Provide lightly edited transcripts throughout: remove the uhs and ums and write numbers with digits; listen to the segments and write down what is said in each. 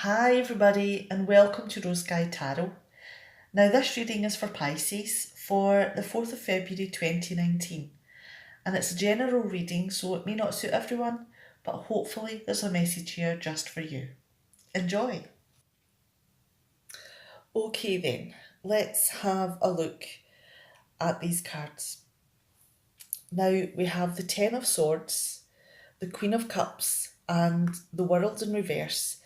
Hi, everybody, and welcome to Rose Sky Tarot. Now, this reading is for Pisces for the 4th of February 2019, and it's a general reading, so it may not suit everyone, but hopefully, there's a message here just for you. Enjoy! Okay, then, let's have a look at these cards. Now, we have the Ten of Swords, the Queen of Cups, and the World in reverse,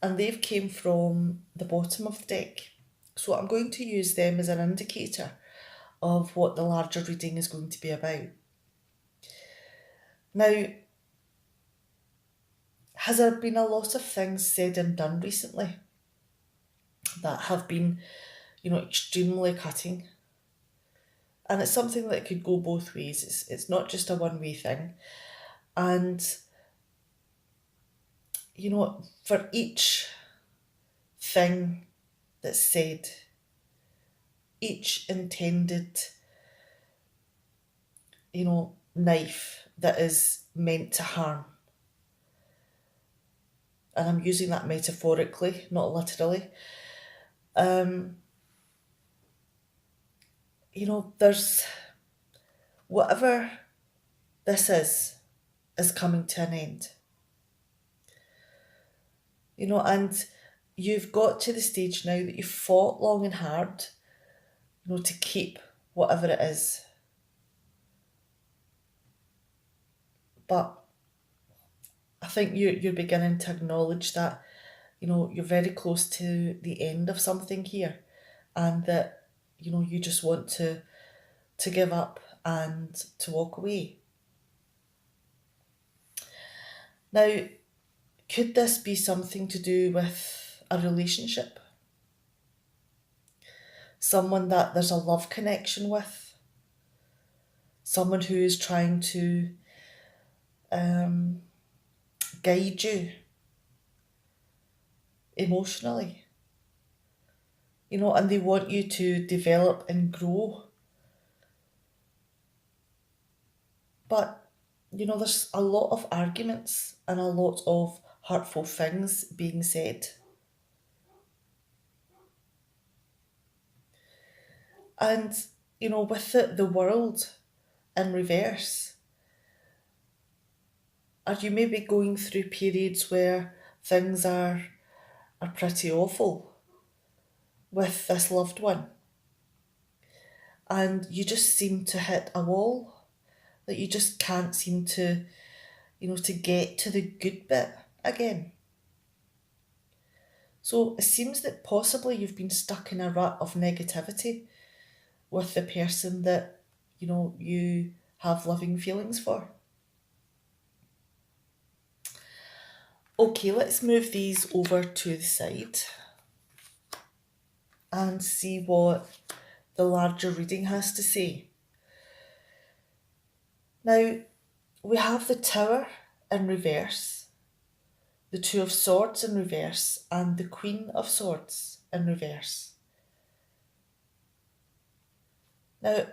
and they've came from the bottom of the deck. So I'm going to use them as an indicator of what the larger reading is going to be about. Now, has there been a lot of things said and done recently that have been, extremely cutting? And it's something that could go both ways. It's not just a one-way thing. And, for each thing that's said, each intended, knife that is meant to harm. And I'm using that metaphorically, not literally. There's whatever this is coming to an end. And you've got to the stage now that you've fought long and hard, to keep whatever it is. But I think you're beginning to acknowledge that, you're very close to the end of something here, and that, you just want to give up and to walk away. Now, could this be something to do with a relationship? Someone that there's a love connection with? Someone who is trying to guide you emotionally? And they want you to develop and grow. But, there's a lot of arguments and a lot of hurtful things being said. And, with the world in reverse, are you maybe going through periods where things are pretty awful with this loved one? And you just seem to hit a wall, that you just can't seem to, to get to the good bit again. So it seems that possibly you've been stuck in a rut of negativity with the person that, you have loving feelings for. Okay, let's move these over to the side and see what the larger reading has to say. Now, we have the Tower in reverse, the Two of Swords in reverse, and the Queen of Swords in reverse. Now,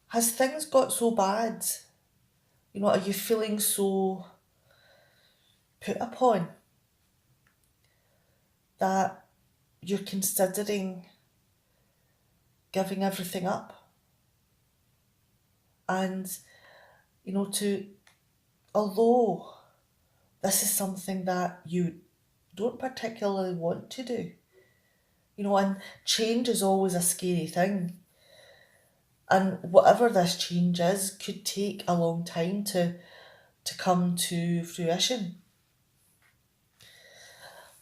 has things got so bad? Are you feeling so put upon that you're considering giving everything up? And, although this is something that you don't particularly want to do, and change is always a scary thing. And whatever this change is could take a long time to come to fruition.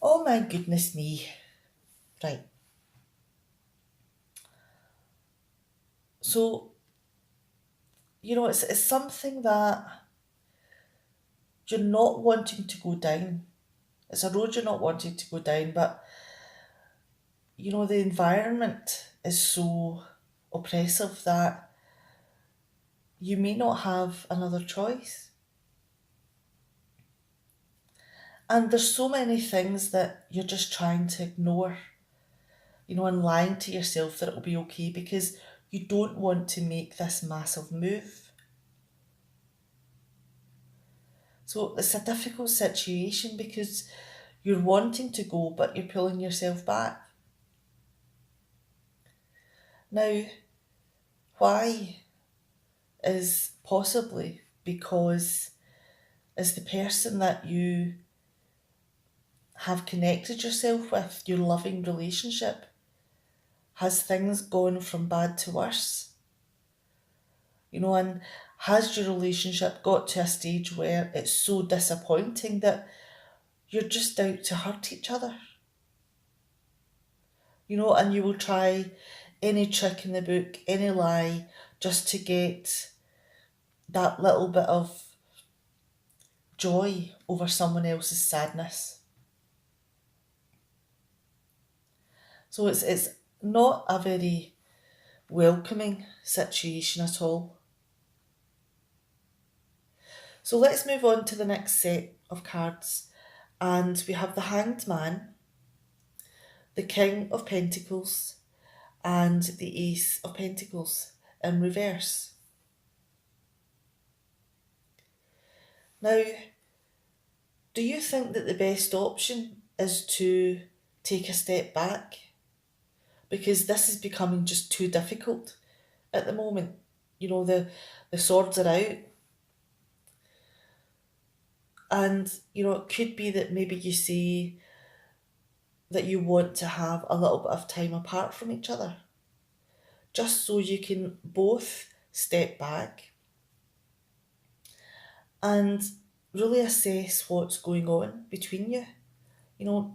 Oh my goodness me. Right. So, it's something that you're not wanting to go down. It's a road you're not wanting to go down, but, the environment is so oppressive that you may not have another choice. And there's so many things that you're just trying to ignore, and lying to yourself that it'll be okay because you don't want to make this massive move. So it's a difficult situation because, You're wanting to go, but you're pulling yourself back. Now, why is possibly because is the person that you have connected yourself with, your loving relationship, has things gone from bad to worse? And has your relationship got to a stage where it's so disappointing that you're just out to hurt each other? And you will try any trick in the book, any lie, just to get that little bit of joy over someone else's sadness. So it's not a very welcoming situation at all. So let's move on to the next set of cards. And we have the Hanged Man, the King of Pentacles, and the Ace of Pentacles in reverse. Now, do you think that the best option is to take a step back? Because this is becoming just too difficult at the moment. The swords are out. And, it could be that maybe you say that you want to have a little bit of time apart from each other, just so you can both step back and really assess what's going on between you.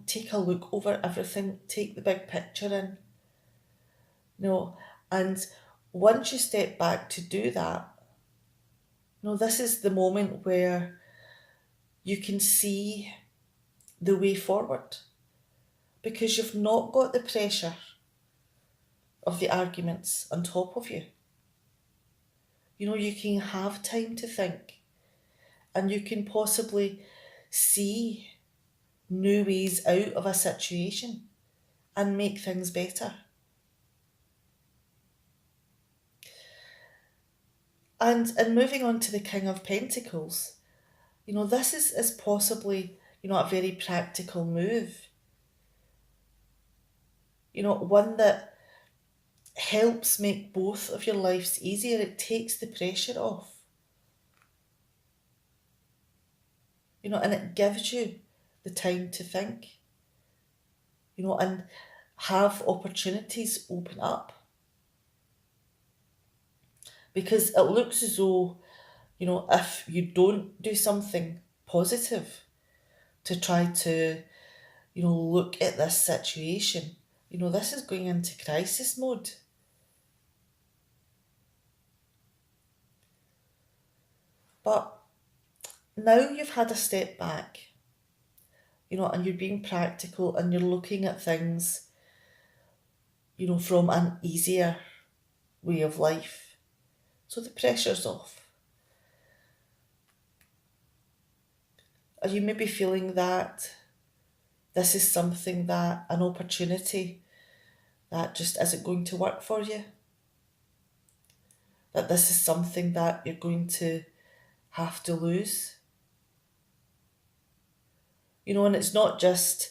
Take a look over everything, take the big picture in, and once you step back to do that, this is the moment where you can see the way forward, because you've not got the pressure of the arguments on top of you. You can have time to think, and you can possibly see new ways out of a situation and make things better. And moving on to the King of Pentacles, this is possibly, a very practical move. One that helps make both of your lives easier. It takes the pressure off. And it gives you the time to think, and have opportunities open up. Because it looks as though, if you don't do something positive to try to, look at this situation, this is going into crisis mode. But now you've had a step back, and you're being practical and you're looking at things, from an easier way of life. So the pressure's off. Are you maybe feeling that this is something that, an opportunity that just isn't going to work for you? That this is something that you're going to have to lose? And it's not just,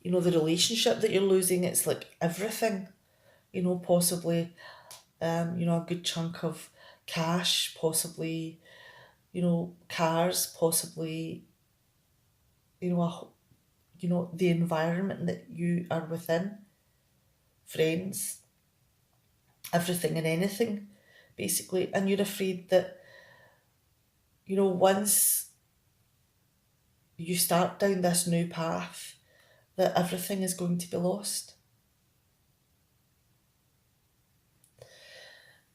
the relationship that you're losing, it's like everything, possibly, a good chunk of cash, possibly, cars, possibly, the environment that you are within, friends, everything and anything, basically. And you're afraid that, once you start down this new path, that everything is going to be lost.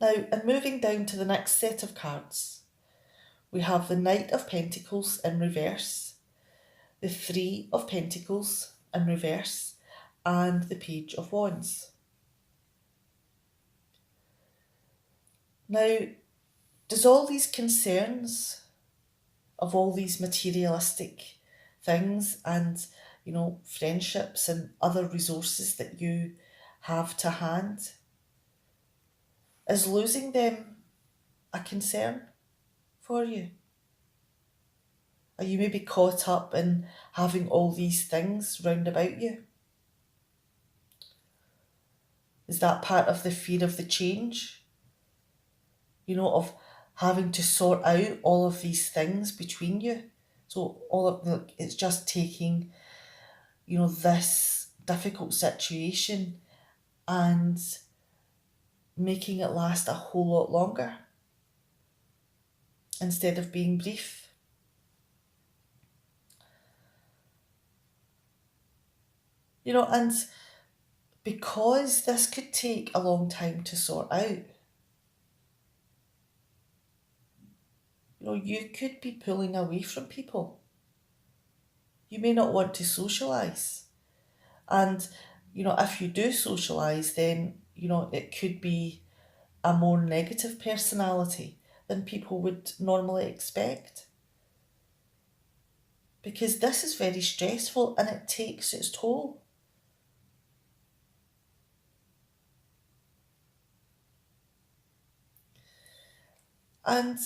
Now, and moving down to the next set of cards, we have the Knight of Pentacles in reverse, the Three of Pentacles in reverse, and the Page of Wands. Now, does all these concerns of all these materialistic things and, friendships and other resources that you have to hand, is losing them a concern for you? Are you maybe caught up in having all these things round about you? Is that part of the fear of the change? Of having to sort out all of these things between you. So it's just taking, this difficult situation and making it last a whole lot longer instead of being brief. And because this could take a long time to sort out, you could be pulling away from people. You may not want to socialise. And, if you do socialise, then, it could be a more negative personality than people would normally expect. Because this is very stressful and it takes its toll. And,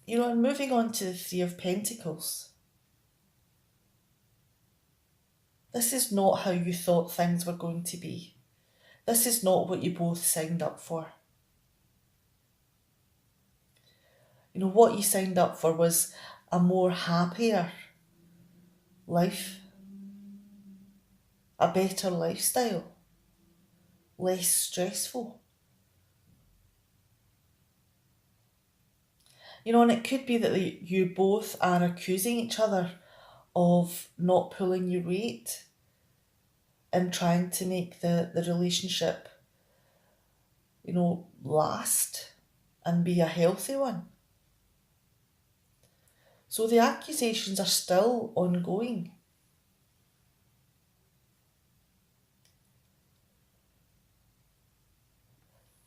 and moving on to the Three of Pentacles, this is not how you thought things were going to be. This is not what you both signed up for. What you signed up for was a more happier life, a better lifestyle, less stressful. And it could be that you both are accusing each other of not pulling your weight and trying to make the relationship, last and be a healthy one. So the accusations are still ongoing.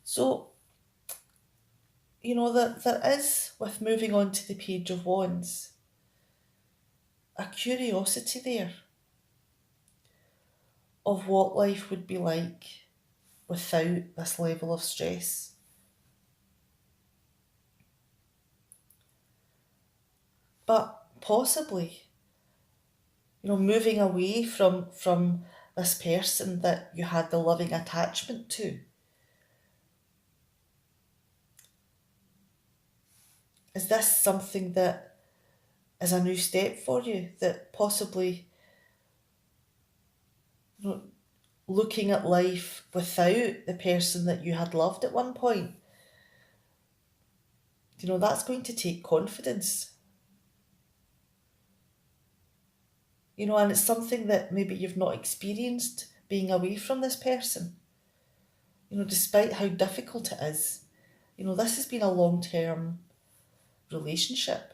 So, that there is, with moving on to the Page of Wands, a curiosity there of what life would be like without this level of stress. But possibly, moving away from this person that you had the loving attachment to. Is this something that is a new step for you, that possibly, looking at life without the person that you had loved at one point, that's going to take confidence. And it's something that maybe you've not experienced being away from this person. Despite how difficult it is, this has been a long-term relationship.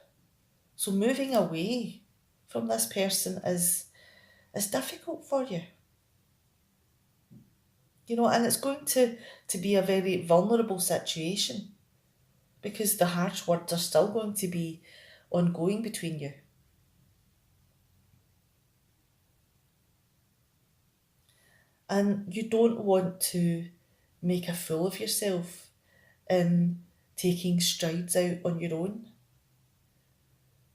So moving away from this person is difficult for you. And it's going to be a very vulnerable situation because the harsh words are still going to be ongoing between you. And you don't want to make a fool of yourself in taking strides out on your own.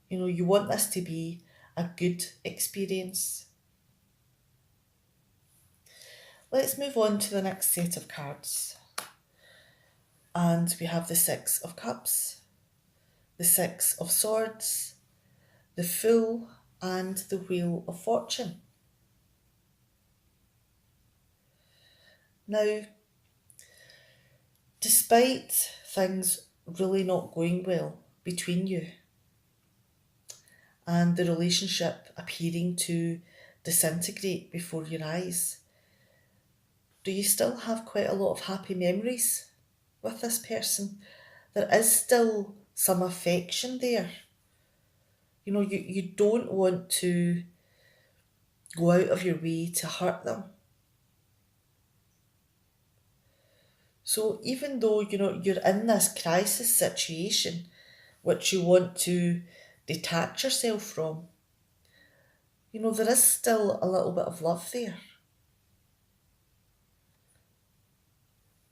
You want this to be a good experience. Let's move on to the next set of cards. And we have the Six of Cups, the Six of Swords, the Fool, and the Wheel of Fortune. Now, despite things really not going well between you and the relationship appearing to disintegrate before your eyes, do you still have quite a lot of happy memories with this person? There is still some affection there. You don't want to go out of your way to hurt them. So even though, you're in this crisis situation, which you want to detach yourself from, there is still a little bit of love there.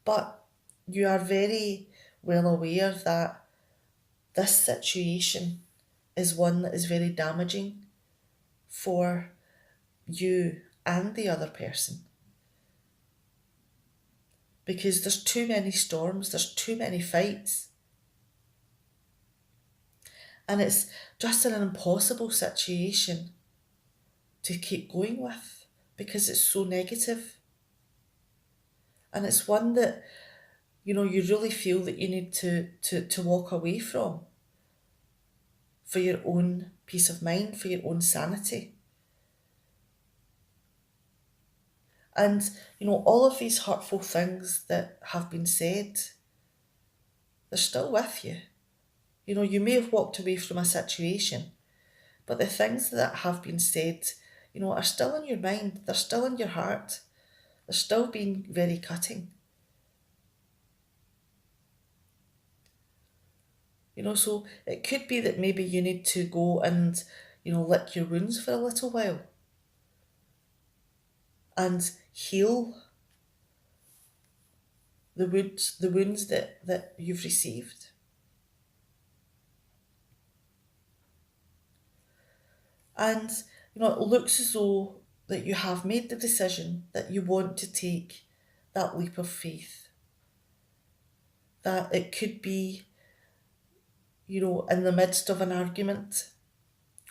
But you are very well aware that this situation is one that is very damaging for you and the other person. Because there's too many storms, there's too many fights. And it's just an impossible situation to keep going with because it's so negative. And it's one that, you really feel that you need to walk away from for your own peace of mind, for your own sanity. And, all of these hurtful things that have been said, they're still with you. You may have walked away from a situation, but the things that have been said, are still in your mind, they're still in your heart, they're still being very cutting. So it could be that maybe you need to go and, lick your wounds for a little while and heal the wounds that you've received. And, it looks as though that you have made the decision that you want to take that leap of faith. That it could be, in the midst of an argument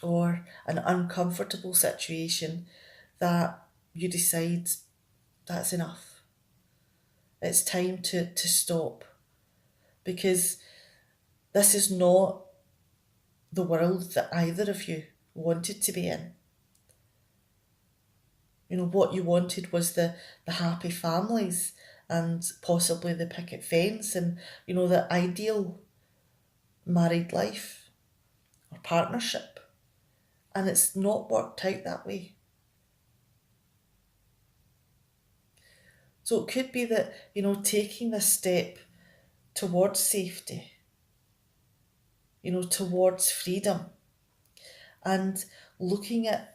or an uncomfortable situation that you decide that's enough. It's time to stop because this is not the world that either of you wanted to be in. What you wanted was the happy families and possibly the picket fence and, the ideal married life or partnership. And it's not worked out that way. So it could be that, taking this step towards safety, towards freedom and looking at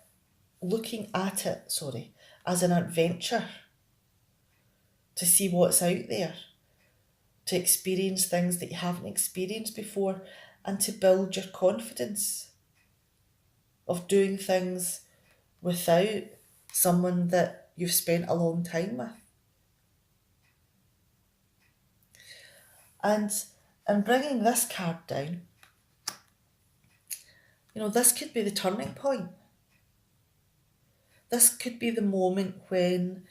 it, as an adventure to see what's out there, to experience things that you haven't experienced before and to build your confidence of doing things without someone that you've spent a long time with. And in bringing this card down, this could be the turning point. This could be the moment when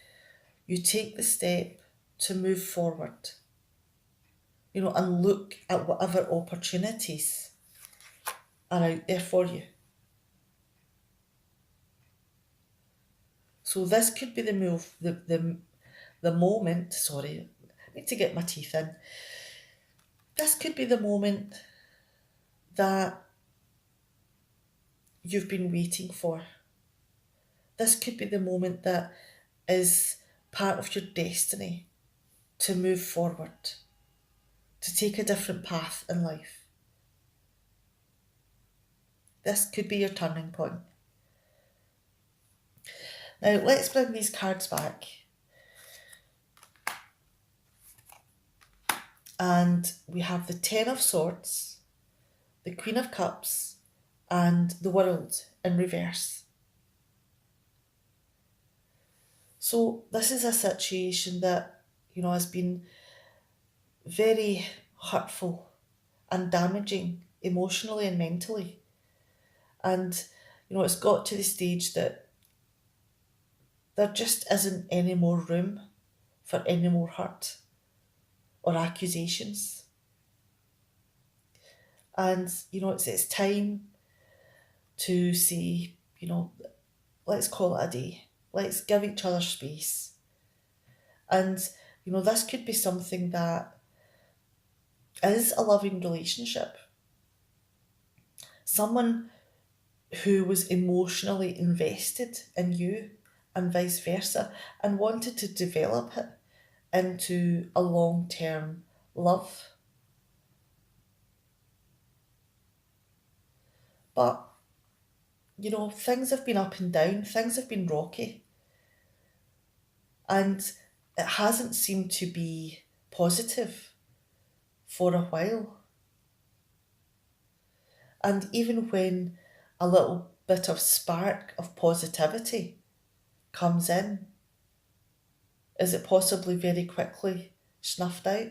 you take the step to move forward, and look at whatever opportunities are out there for you. So this could be the move, the moment, sorry, I need to get my teeth in. This could be the moment that you've been waiting for. This could be the moment that is part of your destiny to move forward, to take a different path in life. This could be your turning point. Now let's bring these cards back. And we have the Ten of Swords, the Queen of Cups, and the World in reverse. So this is a situation that, has been very hurtful and damaging emotionally and mentally. And, it's got to the stage that there just isn't any more room for any more hurt or accusations. And, it's time to say, let's call it a day. Let's give each other space. And, this could be something that is a loving relationship. Someone who was emotionally invested in you and vice versa and wanted to develop it into a long-term love. But, things have been up and down, things have been rocky. And it hasn't seemed to be positive for a while. And even when a little bit of spark of positivity comes in, is it possibly very quickly snuffed out?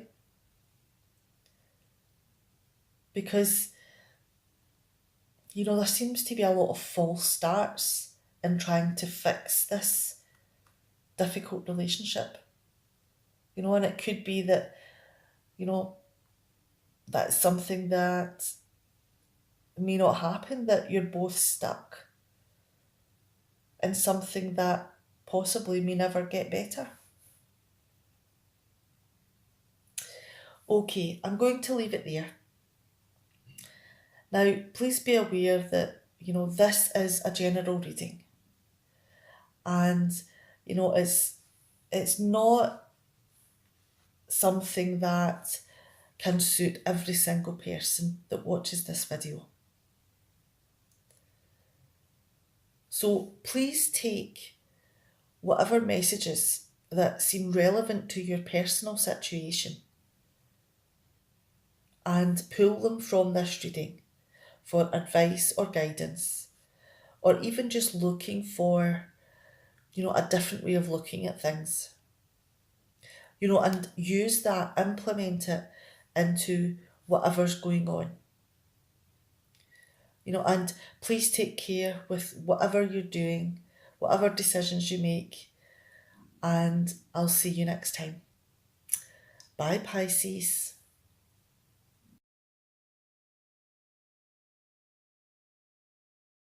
Because, there seems to be a lot of false starts in trying to fix this difficult relationship. And it could be that, that's something that may not happen, that you're both stuck in something that possibly may never get better. Okay, I'm going to leave it there. Now, please be aware that, this is a general reading. And, it's not something that can suit every single person that watches this video. So please take whatever messages that seem relevant to your personal situation and pull them from this reading for advice or guidance, or even just looking for, a different way of looking at things. And use that, implement it into whatever's going on. And please take care with whatever you're doing, whatever decisions you make, and I'll see you next time. Bye, Pisces.